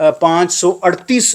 538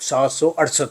768।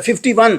51।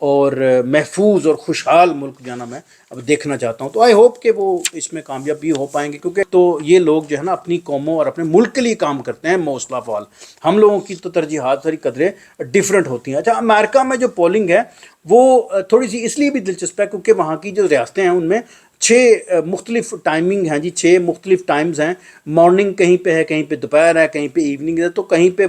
اور محفوظ اور خوشحال ملک جو ہے نا میں اب دیکھنا چاہتا ہوں. تو آئی ہوپ کہ وہ اس میں کامیاب بھی ہو پائیں گے، کیونکہ تو یہ لوگ جو ہے نا اپنی قوموں اور اپنے ملک کے لیے کام کرتے ہیں موسٹ آف آل. ہم لوگوں کی تو ترجیحات ساری قدریں ڈفرینٹ ہوتی ہیں. اچھا، امریکہ میں جو پولنگ ہے وہ تھوڑی سی اس لیے بھی دلچسپ ہے کیونکہ وہاں کی جو ریاستیں ہیں ان میں 6 مختلف ٹائمنگ ہیں جی، 6 مختلف ٹائمز ہیں. مارننگ کہیں پہ ہے، کہیں پہ دوپہر ہے، کہیں پہ ایوننگ ہے. تو کہیں پہ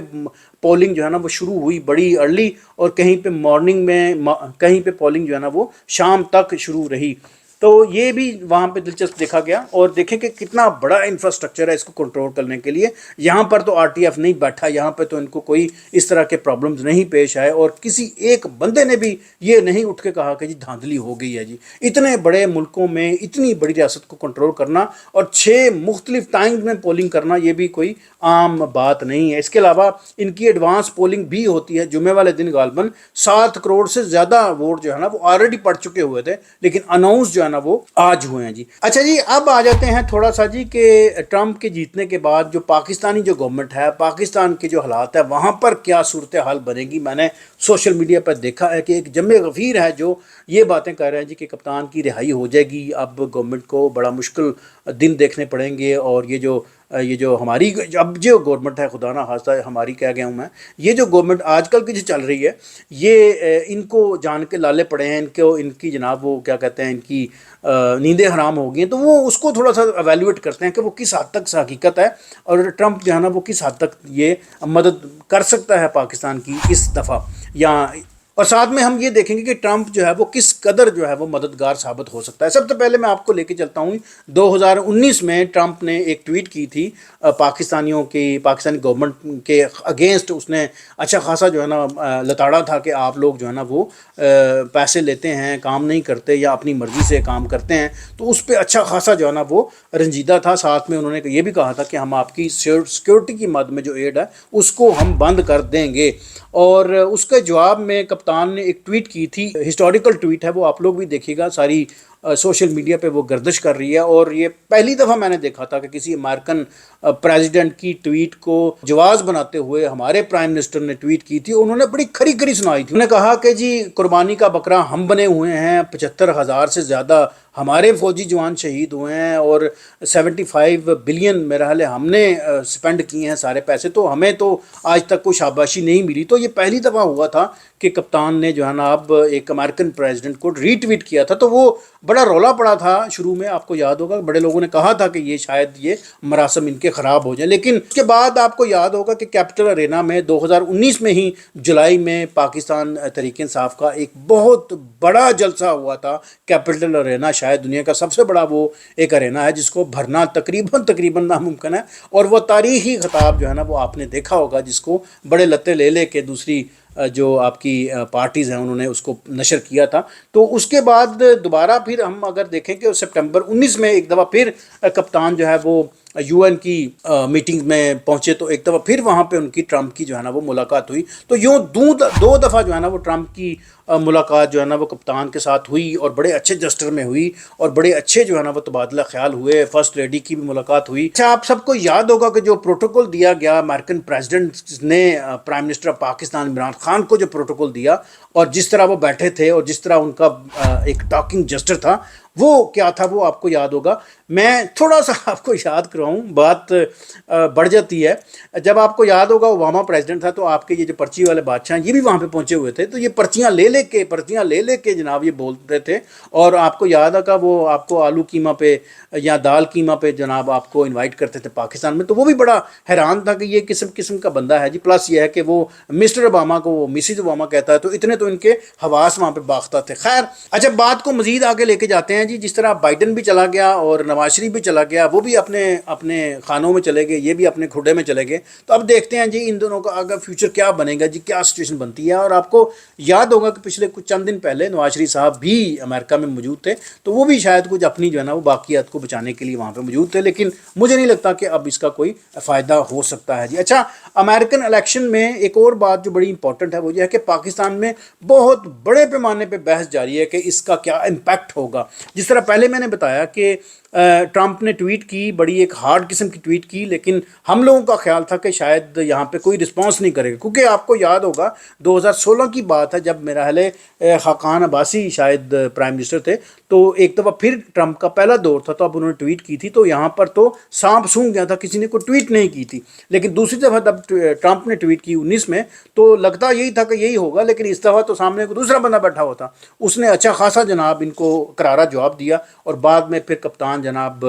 پولنگ جو ہے نا وہ شروع ہوئی بڑی ارلی، اور کہیں پہ مارننگ میں، کہیں پہ پولنگ جو ہے نا وہ شام تک شروع رہی. تو یہ بھی وہاں پہ دلچسپ دیکھا گیا. اور دیکھیں کہ کتنا بڑا انفراسٹرکچر ہے اس کو کنٹرول کرنے کے لیے. یہاں پر تو آر ٹی ایف نہیں بیٹھا، یہاں پہ تو ان کو کوئی اس طرح کے پرابلمز نہیں پیش آئے، اور کسی ایک بندے نے بھی یہ نہیں اٹھ کے کہا کہ جی دھاندلی ہو گئی ہے. جی اتنے بڑے ملکوں میں اتنی بڑی ریاست کو کنٹرول کرنا اور 6 مختلف ٹائمز میں پولنگ کرنا، یہ بھی کوئی عام بات نہیں ہے. اس کے علاوہ ان کی ایڈوانس پولنگ بھی ہوتی ہے جمعے والے دن. غالباً 7 کروڑ سے زیادہ ووٹ جو ہے نا وہ آلریڈی پڑ چکے ہوئے تھے، لیکن اناؤنس جو ہے نا وہ آج ہوئے ہیں. جی اچھا جی، اب آ جاتے ہیں تھوڑا سا جی کہ ٹرمپ کے جیتنے کے بعد جو پاکستانی جو گورنمنٹ ہے، پاکستان کے جو حالات ہے وہاں پر کیا صورتحال بنے گی. میں نے سوشل میڈیا پر دیکھا ہے کہ ایک جمع غفیر ہے جو یہ باتیں کہہ رہے ہیں جی کہ کپتان کی رہائی ہو جائے گی، اب گورنمنٹ کو بڑا مشکل دن دیکھنے پڑیں گے. اور یہ جو ہماری اب جو گورنمنٹ ہے، خدا نہ خواستہ ہماری کہہ گیا ہوں میں، یہ جو گورنمنٹ آج کل کی جو چل رہی ہے، یہ ان کو جان کے لالے پڑے ہیں، ان کی جناب وہ کیا کہتے ہیں، ان کی نیندیں حرام ہو گئی ہیں. تو وہ اس کو تھوڑا سا ایویلویٹ کرتے ہیں کہ وہ کس حد تک حقیقت ہے، اور ٹرمپ جو ہے نا وہ کس حد تک یہ مدد کر سکتا ہے پاکستان کی اس دفعہ. یا اور ساتھ میں ہم یہ دیکھیں گے کہ ٹرمپ جو ہے وہ کس قدر جو ہے وہ مددگار ثابت ہو سکتا ہے. سب سے پہلے میں آپ کو لے کے چلتا ہوں 2019 میں ٹرمپ نے ایک ٹویٹ کی تھی پاکستانی گورنمنٹ کے اگینسٹ. اس نے اچھا خاصا جو ہے نا لتاڑا تھا کہ آپ لوگ جو ہے نا وہ پیسے لیتے ہیں، کام نہیں کرتے یا اپنی مرضی سے کام کرتے ہیں. تو اس پہ اچھا خاصا جو ہے نا وہ رنجیدہ تھا. ساتھ میں انہوں نے یہ بھی کہا تھا کہ ہم آپ کی سیکورٹی کی مد میں جو ایڈ ہے اس کو ہم بند کر دیں گے. اور اس کے جواب میں کپتان نے ایک ٹویٹ کی تھی، ہسٹوریکل ٹویٹ ہے وہ، آپ لوگ بھی دیکھیے گا. ساری سوشل میڈیا پہ وہ گردش کر رہی ہے. اور یہ پہلی دفعہ میں نے دیکھا تھا کہ کسی امریکن پریزیڈنٹ کی ٹویٹ کو جواز بناتے ہوئے ہمارے پرائم منسٹر نے ٹویٹ کی تھی. انہوں نے بڑی کھری کھری سنائی تھی. انہوں نے کہا کہ جی قربانی کا بکرا ہم بنے ہوئے ہیں، 75,000 سے زیادہ ہمارے فوجی جوان شہید ہوئے ہیں، اور 75 بلین میرا حال ہے ہم نے سپینڈ کیے ہیں سارے پیسے. تو ہمیں تو آج تک کوئی شاباشی نہیں ملی. تو یہ پہلی دفعہ ہوا تھا کہ کپتان نے جو ہے نا اب ایک امریکن پریزیڈنٹ کو ری ٹویٹ کیا تھا. تو وہ بڑا رولا پڑا تھا شروع میں، آپ کو یاد ہوگا بڑے لوگوں نے کہا تھا کہ یہ شاید یہ مراسم ان کے خراب ہو جائیں. لیکن اس کے بعد آپ کو یاد ہوگا کہ کیپٹل ارینا میں 2019 میں ہی جولائی میں پاکستان تحریک انصاف کا ایک بہت بڑا جلسہ ہوا تھا. کیپٹل ارینا شاید دنیا کا سب سے بڑا وہ ایک ارینا ہے جس کو بھرنا تقریباً ناممکن ہے. اور وہ تاریخی خطاب جو ہے نا وہ آپ نے دیکھا ہوگا، جس کو بڑے لتے لے لے کے دوسری جو آپ کی پارٹیز ہیں انہوں نے اس کو نشر کیا تھا. تو اس کے بعد دوبارہ پھر ہم اگر دیکھیں کہ سپٹمبر 19 میں ایک دفعہ پھر کپتان جو ہے وہ یو این کی میٹنگ میں پہنچے. تو ایک دفعہ پھر وہاں پہ ان کی ٹرمپ کی جو ہے نا وہ ملاقات ہوئی. تو یوں دو دفعہ جو ہے نا وہ ٹرمپ کی ملاقات جو ہے نا وہ کپتان کے ساتھ ہوئی، اور بڑے اچھے جسٹر میں ہوئی، اور بڑے اچھے جو ہے نا وہ تبادلہ خیال ہوئے. فرسٹ لیڈی کی بھی ملاقات ہوئی. اچھا، آپ سب کو یاد ہوگا کہ جو پروٹوکول دیا گیا امریکن پریزیڈنٹ نے prime minister of Pakistan Imran Khan کو جو پروٹوکول دیا، اور جس طرح وہ بیٹھے تھے اور جس طرح ان کا ایک ٹاکنگ جسٹر تھا، وہ کیا تھا وہ آپ کو یاد ہوگا. میں تھوڑا سا آپ کو یاد کراؤں، بات بڑھ جاتی ہے. جب آپ کو یاد ہوگا اوباما پریزیڈنٹ تھا تو آپ کے یہ جو پرچی والے بادشاہ ہیں یہ بھی وہاں پہ پہنچے ہوئے تھے. تو یہ پرچیاں لے لے کے جناب یہ بولتے تھے. اور آپ کو یاد ہوگا وہ آپ کو آلو قیمہ پہ یا دال قیمہ پہ جناب آپ کو انوائٹ کرتے تھے پاکستان میں. تو وہ بھی بڑا حیران تھا کہ یہ قسم کا بندہ ہے جی. پلس یہ ہے کہ وہ مسٹر اوباما کو وہ مسز اوباما کہتا ہے. تو اتنے تو ان کے حواس وہاں پہ باختہ تھے. خیر، اچھا بات کو مزید آگے لے کے جاتے ہیں جی. جس طرح بائیڈن بھی چلا گیا اور نواز شریف بھی چلا گیا، وہ بھی اپنے خانوں میں چلے گئے، یہ بھی اپنے کھڈے میں چلے گئے. تو اب دیکھتے ہیں جی ان دونوں کا آگے فیوچر کیا بنے گا جی، کیا سچویشن بنتی ہے. اور آپ کو یاد ہوگا کہ پچھلے کچھ چند دن پہلے نواز شریف صاحب بھی امریکہ میں موجود تھے. تو وہ بھی شاید کچھ اپنی جو ہے نا وہ باقیات کو بچانے کے لیے وہاں پہ موجود تھے. لیکن مجھے نہیں لگتا کہ اب اس کا کوئی فائدہ ہو سکتا ہے جی. اچھا، امریکن الیکشن میں ایک اور بات جو بڑی امپورٹنٹ ہے وہ یہ ہے کہ پاکستان میں بہت بڑے پیمانے پہ بحث جاری ہے کہ اس کا کیا امپیکٹ ہوگا. جس طرح پہلے میں نے بتایا کہ ٹرمپ نے ٹویٹ کی، بڑی ایک ہارڈ قسم کی ٹویٹ کی، لیکن ہم لوگوں کا خیال تھا کہ شاید یہاں پہ کوئی رسپانس نہیں کرے گا، کیونکہ آپ کو یاد ہوگا 2016 کی بات ہے جب میرا حال خاقان عباسی شاید پرائم منسٹر تھے، تو ایک دفعہ پھر ٹرمپ کا پہلا دور تھا تو اب انہوں نے ٹویٹ کی تھی، تو یہاں پر تو سانپ سونگ گیا تھا، کسی نے کوئی ٹویٹ نہیں کی تھی، لیکن دوسری دفعہ جب ٹرمپ نے ٹویٹ کی 19 میں تو لگتا یہی تھا کہ یہی ہوگا، لیکن اس دفعہ تو سامنے کو دوسرا بندہ بیٹھا ہوا تھا، اس نے اچھا خاصا جناب ان کو کرارا جواب دیا، اور بعد میں پھر کپتان جناب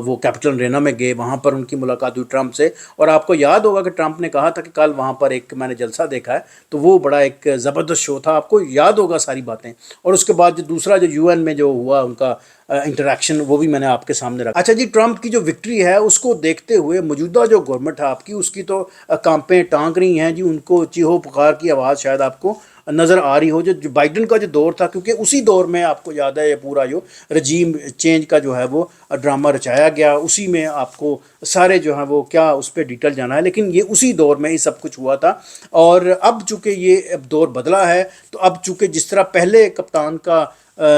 وہ کیپٹل رینا میں گئے، وہاں پر ان کی ملاقات ہوئی ٹرمپ سے، اور آپ کو یاد ہوگا کہ ٹرمپ نے کہا تھا کہ کل وہاں پر ایک میں نے جلسہ دیکھا ہے تو وہ بڑا ایک زبردست شو تھا، آپ کو یاد ہوگا ساری باتیں، اور اس کے بعد جو دوسرا جو یو این میں جو ہوا ان کا انٹریکشن وہ بھی میں نے آپ کے سامنے رکھا۔ اچھا جی، ٹرمپ کی جو وکٹری ہے اس کو دیکھتے ہوئے موجودہ جو گورنمنٹ ہے آپ کی، اس کی تو کانپیں ٹانک رہی ہیں جی، ان کو چیخو پکار کی آواز شاید آپ کو نظر آ رہی ہو۔ جو بائیڈن کا جو دور تھا، کیونکہ اسی دور میں آپ کو یاد ہے یہ پورا جو رجیم چینج کا جو ہے وہ ڈرامہ رچایا گیا، اسی میں آپ کو سارے جو ہیں وہ کیا اس پہ ڈیٹیل جانا ہے، لیکن یہ اسی دور میں یہ سب کچھ ہوا تھا، اور اب چونکہ یہ دور بدلا ہے تو اب چونکہ جس طرح پہلے کپتان کا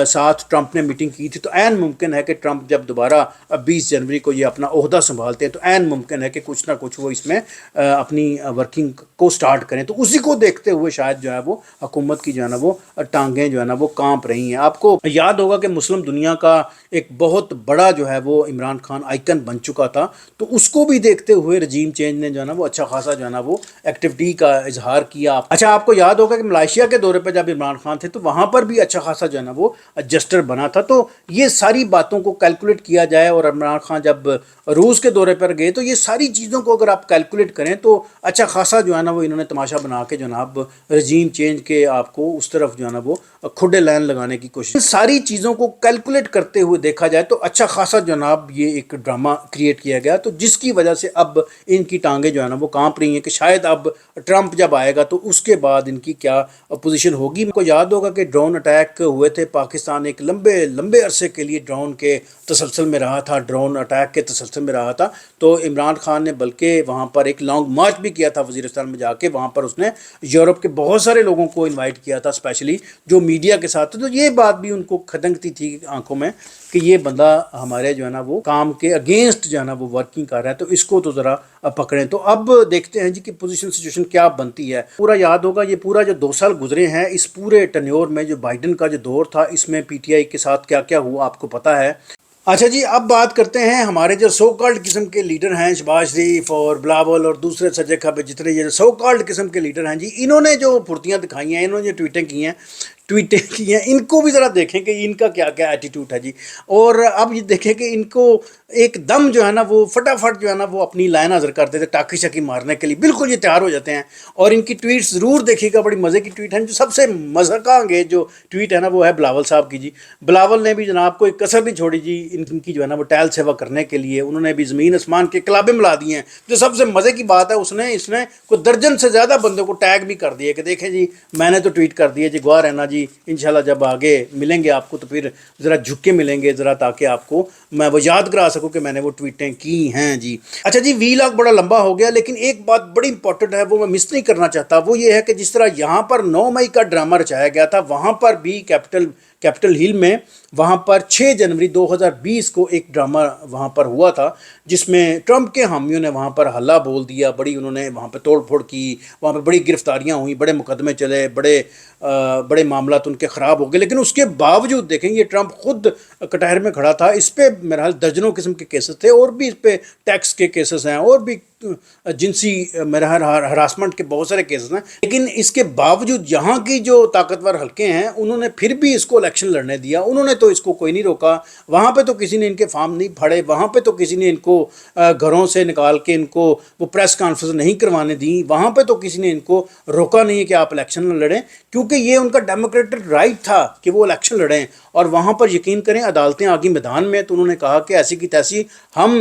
ساتھ ٹرمپ نے میٹنگ کی تھی، تو عین ممکن ہے کہ ٹرمپ جب دوبارہ 20 جنوری کو یہ اپنا عہدہ سنبھالتے ہیں تو عین ممکن ہے کہ کچھ نہ کچھ وہ اس میں اپنی ورکنگ کو سٹارٹ کریں، تو اسی کو دیکھتے ہوئے شاید جو ہے وہ حکومت کی جو ہے نا وہ ٹانگیں جو ہے نا وہ کانپ رہی ہیں۔ آپ کو یاد ہوگا کہ مسلم دنیا کا ایک بہت بڑا جو ہے وہ عمران خان آئیکن بن چکا تھا، تو اس کو بھی دیکھتے ہوئے رجیم چینج نے جو ہے نا وہ اچھا خاصا جو ہے نا وہ ایکٹیویٹی کا اظہار کیا۔ اچھا آپ کو یاد ہوگا کہ ملائیشیا کے دورے پہ جب عمران خان تھے تو وہاں پر بھی اچھا خاصا جو ہے نا وہ جسٹر بنا تھا، تو یہ ساری باتوں کو کیلکولیٹ کیا جائے، اور عمران خان جب روس کے دورے پر گئے تو یہ ساری چیزوں کو اگر آپ کیلکولیٹ کریں تو اچھا خاصا جو ہے نا وہ انہوں نے تماشا بنا کے جناب رجیم چینج کے آپ کو اس طرف جو ہے نا وہ کھڈے لائن لگانے کی کوشش، ساری چیزوں کو کیلکولیٹ کرتے ہوئے دیکھا جائے تو اچھا خاصا جناب یہ ایک ڈرامہ کریٹ کیا گیا، تو جس کی وجہ سے اب ان کی ٹانگیں جو ہے نا وہ کانپ رہی ہیں کہ شاید اب ٹرمپ جب آئے گا تو اس کے بعد ان کی کیا پوزیشن ہوگی۔ کو یاد ہوگا کہ ڈرون اٹیک ہوئے تھے، پاکستان ایک لمبے عرصے کے لیے ڈرون کے تسلسل میں رہا تھا، ڈرون اٹیک کے تسلسل میں رہا تھا، تو عمران خان نے بلکہ وہاں پر ایک لانگ مارچ بھی کیا تھا وزیرستان میں جا کے، وہاں پر اس نے یورپ کے بہت سارے لوگوں کو انوائٹ کیا تھا، اسپیشلی جو میڈیا کے ساتھ، تو یہ بات بھی ان کو کھدنکتی تھی آنکھوں میں کہ یہ بندہ ہمارے جو ہے نا وہ کام کے اگینسٹ جو ہے نا وہ ورکنگ کر رہا ہے، تو اس کو تو ذرا پکڑیں۔ تو اب دیکھتے ہیں جی کہ پوزیشن سچویشن کیا بنتی ہے۔ پورا یاد ہوگا یہ پورا جو 2 سال گزرے ہیں، اس پورے ٹینیور میں جو بائیڈن کا جو دور تھا اس میں پی ٹی آئی کے ساتھ کیا کیا ہوا آپ کو پتہ ہے۔ اچھا جی، اب بات کرتے ہیں ہمارے جو سو کالڈ قسم کے لیڈر ہیں، شہباز شریف اور بلاول اور دوسرے سجے کھبے جتنے یہ سو کالڈ قسم کے لیڈر ہیں جی، انہوں نے جو پھرتیاں دکھائی ہیں، انہوں نے جو ٹویٹیں کی ہیں، ان کو بھی ذرا دیکھیں کہ ان کا کیا کیا ایٹیٹیوڈ ہے جی، اور اب یہ دیکھیں کہ ان کو ایک دم جو ہے نا وہ فٹافٹ جو ہے نا وہ اپنی لائن حاضر کرتے تھے ٹاکی شاکی مارنے کے لیے، بالکل یہ تیار ہو جاتے ہیں، اور ان کی ٹویٹ ضرور دیکھیے گا، بڑی مزے کی ٹویٹ ہیں۔ جو سب سے مزہ کا انگیز جو ٹویٹ ہے نا وہ ہے بلاول صاحب کی جی، بلاول نے بھی جناب کوئی کسر نہیں چھوڑی جی ان کی جو ہے نا وہ ٹہل سیوا کرنے کے لیے، انہوں نے بھی زمین آسمان کے کلابے ملا دیے ہیں۔ جو سب سے مزے کی بات ہے، اس نے کوئی درجن سے زیادہ بندوں کو ٹیگ بھی کر دیا کہ دیکھیں جی میں نے تو ٹویٹ کر دیا جی، گواہ رہنا جی، انشاءاللہ جب آگے ملیں گے آپ کو تو پھر ذرا جھک کے ملیں گے ذرا، تاکہ آپ کو میں وہ یاد کرا سکوں کہ میں نے وہ ٹویٹیں کی ہیں جی۔ اچھا جی، وی لاگ بڑا لمبا ہو گیا، لیکن ایک بات بڑی امپورٹنٹ ہے وہ میں مس نہیں کرنا چاہتا، وہ یہ ہے کہ جس طرح یہاں پر 9 مئی کا ڈرامہ رچایا گیا تھا، وہاں پر بھی کیپٹل ہل میں وہاں پر 6 جنوری 2020 کو ایک ڈرامہ وہاں پر ہوا تھا، جس میں ٹرمپ کے حامیوں نے وہاں پر ہلا بول دیا، بڑی انہوں نے وہاں پہ توڑ پھوڑ کی، وہاں پہ بڑی گرفتاریاں ہوئیں، بڑے مقدمے چلے، بڑے معاملات ان کے خراب ہو گئے، لیکن اس کے باوجود دیکھیں یہ ٹرمپ خود کٹہر میں کھڑا تھا، اس پہ میرا حال درجنوں قسم کے کیسز تھے، اور بھی اس پہ ٹیکس کے کیسز ہیں، اور بھی جنسی میرا ہراسمنٹ کے بہت سارے کیسز ہیں، لیکن اس کے باوجود یہاں کی جو طاقتور حلقے ہیں انہوں نے پھر بھی اس کو الیکشن لڑنے دیا، انہوں نے تو اس کو کوئی نہیں روکا، وہاں پہ تو کسی نے ان کے فارم نہیں پھاڑے، وہاں پہ تو کسی نے ان کو گھروں سے نکال کے ان کو وہ پریس کانفرنس نہیں کروانے دی، وہاں پہ تو کسی نے ان کو روکا نہیں ہے کہ آپ الیکشن نہ لڑیں، کیونکہ یہ ان کا ڈیموکریٹک رائٹ تھا کہ وہ الیکشن لڑیں، اور وہاں پر یقین کریں عدالتیں آگی میدان میں، تو انہوں نے کہا کہ ایسی کی تیسی ہم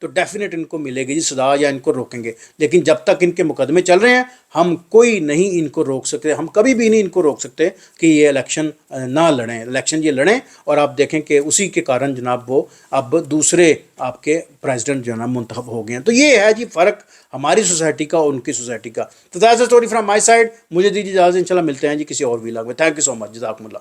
تو ڈیفینیٹ ان کو ملے گی جی سزا یا ان کو روکیں گے. لیکن جب تک ان کے مقدمے چل رہے ہیں ہم کوئی نہیں ان کو روک سکتے, ہم کبھی بھی نہیں ان کو روک سکتے کہ یہ الیکشن نہ لڑیں. الیکشن یہ لڑیں اور آپ دیکھیں کہ اسی کے کارن جناب وہ اب دوسرے آپ کے پریزیڈنٹ جو ہے نا منتخب ہو گئے ہیں. تو یہ ہے جی فرق ہماری سوسائٹی کا اور ان کی سوسائٹی کا. تو that's a story from my side. مجھے دیجیے اجازت, انشاءاللہ ملتے ہیں جی کسی اور ویلاگ میں. تھینک یو سو مچ, جزاکم اللہ.